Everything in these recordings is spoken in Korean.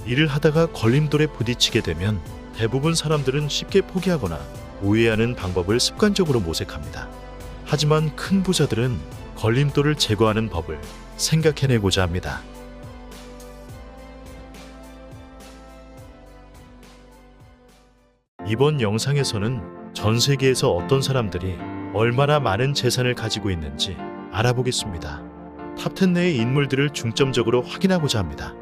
일을 하다가 걸림돌에 부딪히게 되면 대부분 사람들은 쉽게 포기하거나 우회하는 방법을 습관적으로 모색합니다. 하지만 큰 부자들은 걸림돌을 제거하는 법을 생각해내고자 합니다. 이번 영상에서는 전 세계에서 어떤 사람들이 얼마나 많은 재산을 가지고 있는지 알아보겠습니다. 탑10 내의 인물들을 중점적으로 확인하고자 합니다.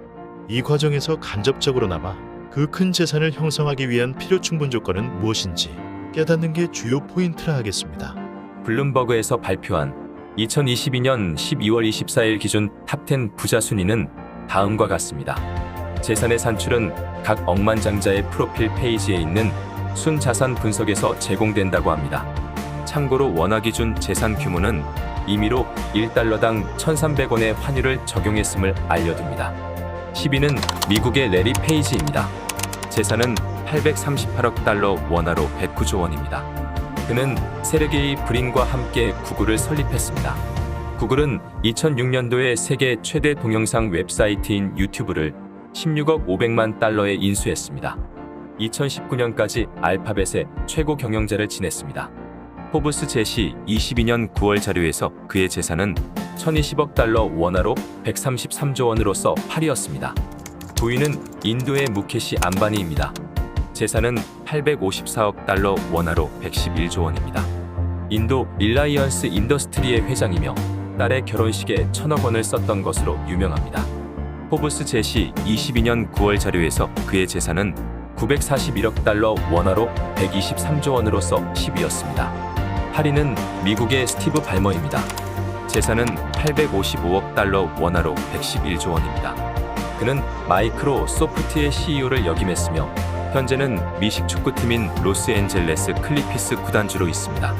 이 과정에서 간접적으로나마 그 큰 재산을 형성하기 위한 필요 충분 조건은 무엇인지 깨닫는 게 주요 포인트라 하겠습니다. 블룸버그에서 발표한 2022년 12월 24일 기준 탑10 부자 순위는 다음과 같습니다. 재산의 산출은 각 억만장자의 프로필 페이지에 있는 순자산 분석에서 제공된다고 합니다. 참고로 원화 기준 재산 규모는 임의로 1달러당 1,300원의 환율을 적용했음을 알려둡니다. 10위는 미국의 레리 페이지입니다. 재산은 838억 달러, 원화로 109조 원입니다. 그는 세르게이 브린과 함께 구글을 설립했습니다. 구글은 2006년도에 세계 최대 동영상 웹사이트인 유튜브를 16억 500만 달러에 인수했습니다. 2019년까지 알파벳의 최고 경영자를 지냈습니다. 포브스 제시 22년 9월 자료에서 그의 재산은 1,020억 달러, 원화로 133조 원으로서 8위였습니다. 9위는 인도의 무케시 암바니입니다. 재산은 854억 달러, 원화로 111조 원입니다. 인도 릴라이언스 인더스트리의 회장이며 딸의 결혼식에 1,000억 원을 썼던 것으로 유명합니다. 포브스 제시 22년 9월 자료에서 그의 재산은 941억 달러, 원화로 123조 원으로서 10위였습니다. 8위는 미국의 스티브 발머입니다. 재산은 855억 달러, 원화로 111조 원입니다. 그는 마이크로소프트의 CEO를 역임했으며 현재는 미식 축구팀인 로스앤젤레스 클리피스 구단주로 있습니다.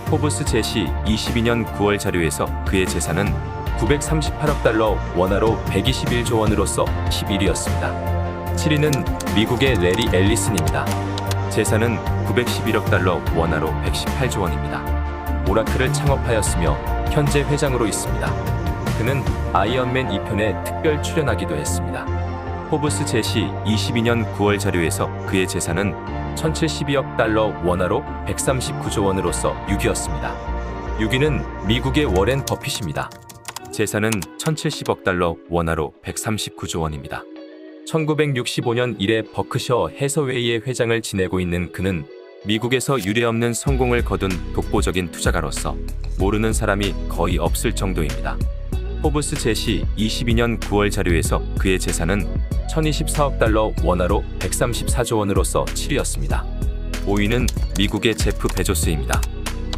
포브스 제시 22년 9월 자료에서 그의 재산은 938억 달러, 원화로 121조 원으로서 11위였습니다. 7위는 미국의 레리 앨리슨입니다. 재산은 911억 달러, 원화로 118조 원입니다. 오라클을 창업하였으며 현재 회장으로 있습니다. 그는 아이언맨 2편에 특별 출연하기도 했습니다. 포브스 제시 22년 9월 자료에서 그의 재산은 1,072억 달러, 원화로 139조 원으로서 6위였습니다. 6위는 미국의 워렌 버핏입니다. 재산은 1,070억 달러, 원화로 139조 원입니다. 1965년 이래 버크셔 해서웨이의 회장을 지내고 있는 그는 미국에서 유례없는 성공을 거둔 독보적인 투자가로서 모르는 사람이 거의 없을 정도입니다. 포브스 제시 22년 9월 자료에서 그의 재산은 1,024억 달러, 원화로 134조 원으로서 7위였습니다. 5위는 미국의 제프 베조스입니다.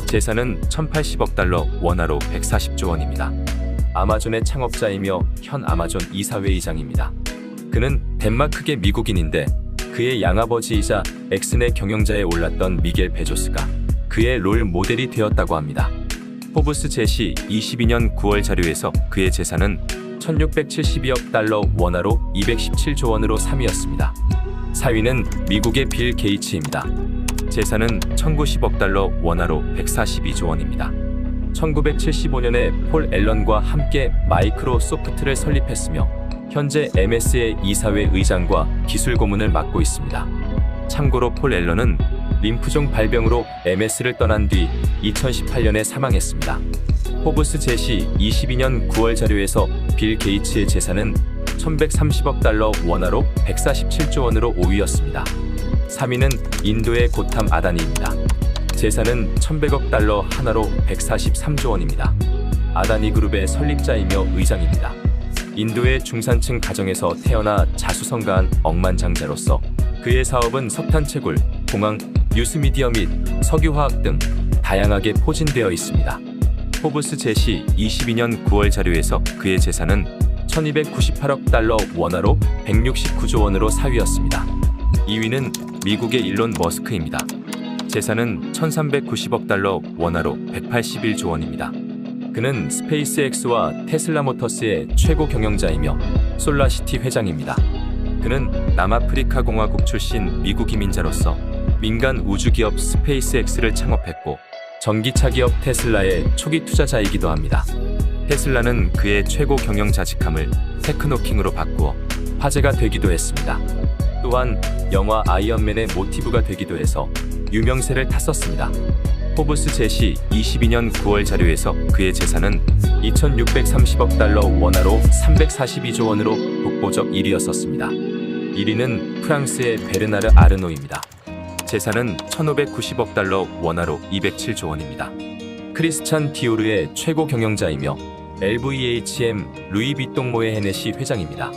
재산은 1,080억 달러, 원화로 140조 원입니다. 아마존의 창업자이며 현 아마존 이사회의장입니다. 그는 덴마크계 미국인인데 그의 양아버지이자 엑슨의 경영자에 올랐던 미겔 베조스가 그의 롤 모델이 되었다고 합니다. 포브스 제시 22년 9월 자료에서 그의 재산은 1,672억 달러, 원화로 217조 원으로 3위였습니다. 4위는 미국의 빌 게이츠입니다. 재산은 1,090억 달러, 원화로 142조 원입니다. 1975년에 폴 앨런과 함께 마이크로소프트를 설립했으며 현재 MS의 이사회 의장과 기술 고문을 맡고 있습니다. 참고로 폴 앨런은 림프종 발병으로 MS를 떠난 뒤 2018년에 사망했습니다. 포브스 제시 22년 9월 자료에서 빌 게이츠의 재산은 1,130억 달러, 원화로 147조 원으로 5위였습니다. 3위는 인도의 고탐 아다니입니다. 재산은 1,100억 달러, 하나로 143조 원입니다. 아다니 그룹의 설립자이며 의장입니다. 인도의 중산층 가정에서 태어나 자수성가한 억만장자로서 그의 사업은 석탄 채굴, 공항, 뉴스미디어 및 석유화학 등 다양하게 포진되어 있습니다. 포브스 제시 22년 9월 자료에서 그의 재산은 1,298억 달러, 원화로 169조 원으로 4위였습니다. 2위는 미국의 일론 머스크입니다. 재산은 1,390억 달러, 원화로 181조 원입니다. 그는 스페이스X와 테슬라 모터스의 최고 경영자이며 솔라시티 회장입니다. 그는 남아프리카 공화국 출신 미국 이민자로서 민간 우주기업 스페이스X를 창업했고 전기차 기업 테슬라의 초기 투자자이기도 합니다. 테슬라는 그의 최고 경영 자직함을 테크노킹으로 바꾸어 화제가 되기도 했습니다. 또한 영화 아이언맨의 모티브가 되기도 해서 유명세를 탔었습니다. 포브스 제시 22년 9월 자료에서 그의 재산은 2,630억 달러 원화로 342조 원으로 독보적 1위였었습니다. 1위는 프랑스의 베르나르 아르노입니다. 재산은 1,590억 달러 원화로 207조 원입니다. 크리스찬 디오르의 최고 경영자이며 LVHM 루이비통 모에 헤네시 회장입니다.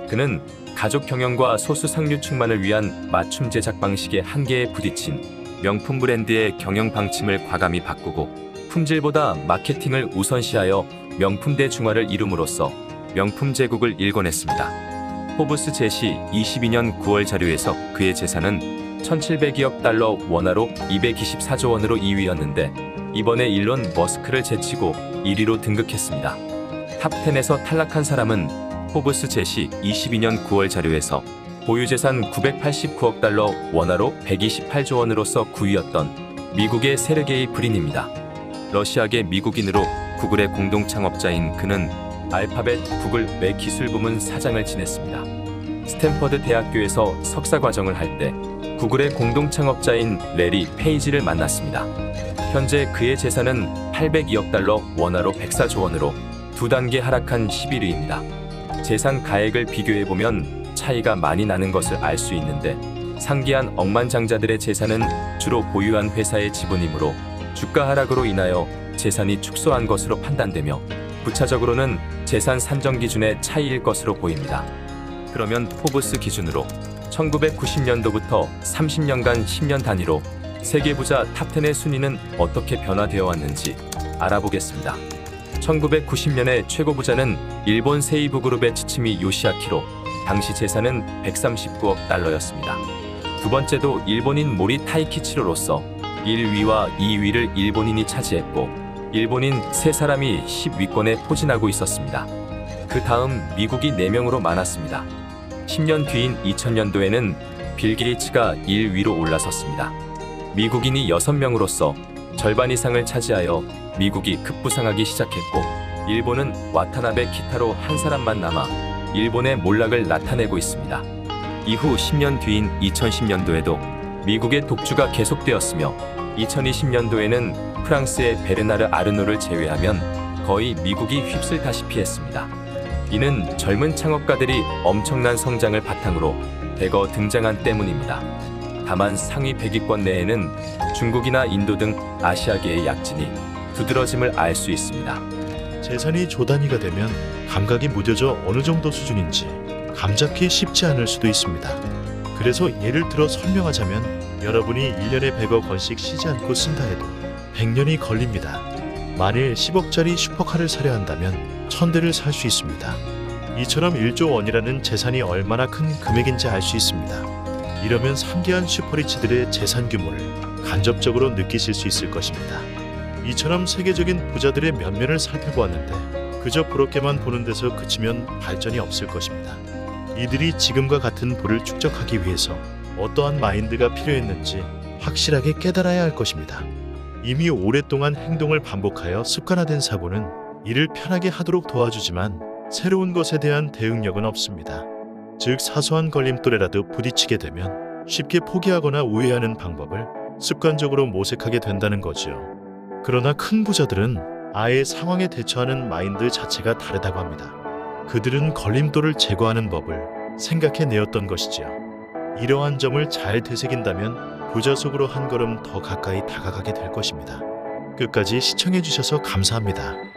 그는 가족 경영과 소수 상류층만을 위한 맞춤 제작 방식의 한계에 부딪힌 명품 브랜드의 경영 방침을 과감히 바꾸고 품질보다 마케팅을 우선시하여 명품 대중화를 이룸으로써 명품 제국을 일궈냈습니다. 포브스 제시 22년 9월 자료에서 그의 재산은 1,700억 달러 원화로 224조 원으로 2위였는데 이번에 일론 머스크를 제치고 1위로 등극했습니다. 탑10에서 탈락한 사람은 포브스 제시 22년 9월 자료에서 보유 재산 989억 달러 원화로 128조 원으로서 9위였던 미국의 세르게이 브린입니다. 러시아계 미국인으로 구글의 공동 창업자인 그는 알파벳 구글 내 기술 부문 사장을 지냈습니다. 스탠퍼드 대학교에서 석사 과정을 할 때 구글의 공동 창업자인 레리 페이지를 만났습니다. 현재 그의 재산은 802억 달러 원화로 104조 원으로 2단계 하락한 11위입니다. 재산 가액을 비교해보면 차이가 많이 나는 것을 알 수 있는데 상기한 억만장자들의 재산은 주로 보유한 회사의 지분이므로 주가 하락으로 인하여 재산이 축소한 것으로 판단되며 부차적으로는 재산 산정 기준의 차이일 것으로 보입니다. 그러면 포브스 기준으로 1990년도부터 30년간 10년 단위로 세계 부자 탑10의 순위는 어떻게 변화되어 왔는지 알아보겠습니다. 1990년의 최고 부자는 일본 세이부 그룹의 츠츠미 요시아키로 당시 재산은 139억 달러였습니다. 두 번째도 일본인 모리 타이키치로로서 1위와 2위를 일본인이 차지했고 일본인 3사람이 10위권에 포진하고 있었습니다. 그 다음 미국이 4명으로 많았습니다. 10년 뒤인 2000년도에는 빌 게이츠가 1위로 올라섰습니다. 미국인이 6명으로서 절반 이상을 차지하여 미국이 급부상하기 시작했고 일본은 와타나베 키타로 한 사람만 남아 일본의 몰락을 나타내고 있습니다. 이후 10년 뒤인 2010년도에도 미국의 독주가 계속되었으며 2020년도에는 프랑스의 베르나르 아르노를 제외하면 거의 미국이 휩쓸다시피 했습니다. 이는 젊은 창업가들이 엄청난 성장을 바탕으로 대거 등장한 때문입니다. 다만 상위 100위권 내에는 중국이나 인도 등 아시아계의 약진이 두드러짐을 알 수 있습니다. 재산이 조 단위가 되면 감각이 무뎌져 어느 정도 수준인지 감잡기 쉽지 않을 수도 있습니다. 그래서 예를 들어 설명하자면 여러분이 1년에 100억 원씩 쉬지 않고 쓴다 해도 100년이 걸립니다. 만일 10억짜리 슈퍼카를 사려 한다면 1000대를 살 수 있습니다. 이처럼 1조 원이라는 재산이 얼마나 큰 금액인지 알 수 있습니다. 이러면 상기한 슈퍼리치들의 재산 규모를 간접적으로 느끼실 수 있을 것입니다. 이처럼 세계적인 부자들의 면면을 살펴보았는데 그저 부럽게만 보는 데서 그치면 발전이 없을 것입니다. 이들이 지금과 같은 부를 축적하기 위해서 어떠한 마인드가 필요했는지 확실하게 깨달아야 할 것입니다. 이미 오랫동안 행동을 반복하여 습관화된 사고는 이를 편하게 하도록 도와주지만 새로운 것에 대한 대응력은 없습니다. 즉 사소한 걸림돌에라도 부딪히게 되면 쉽게 포기하거나 우회하는 방법을 습관적으로 모색하게 된다는 거지요. 그러나 큰 부자들은 아예 상황에 대처하는 마인드 자체가 다르다고 합니다. 그들은 걸림돌을 제거하는 법을 생각해내었던 것이지요. 이러한 점을 잘 되새긴다면 부자 속으로 한 걸음 더 가까이 다가가게 될 것입니다. 끝까지 시청해주셔서 감사합니다.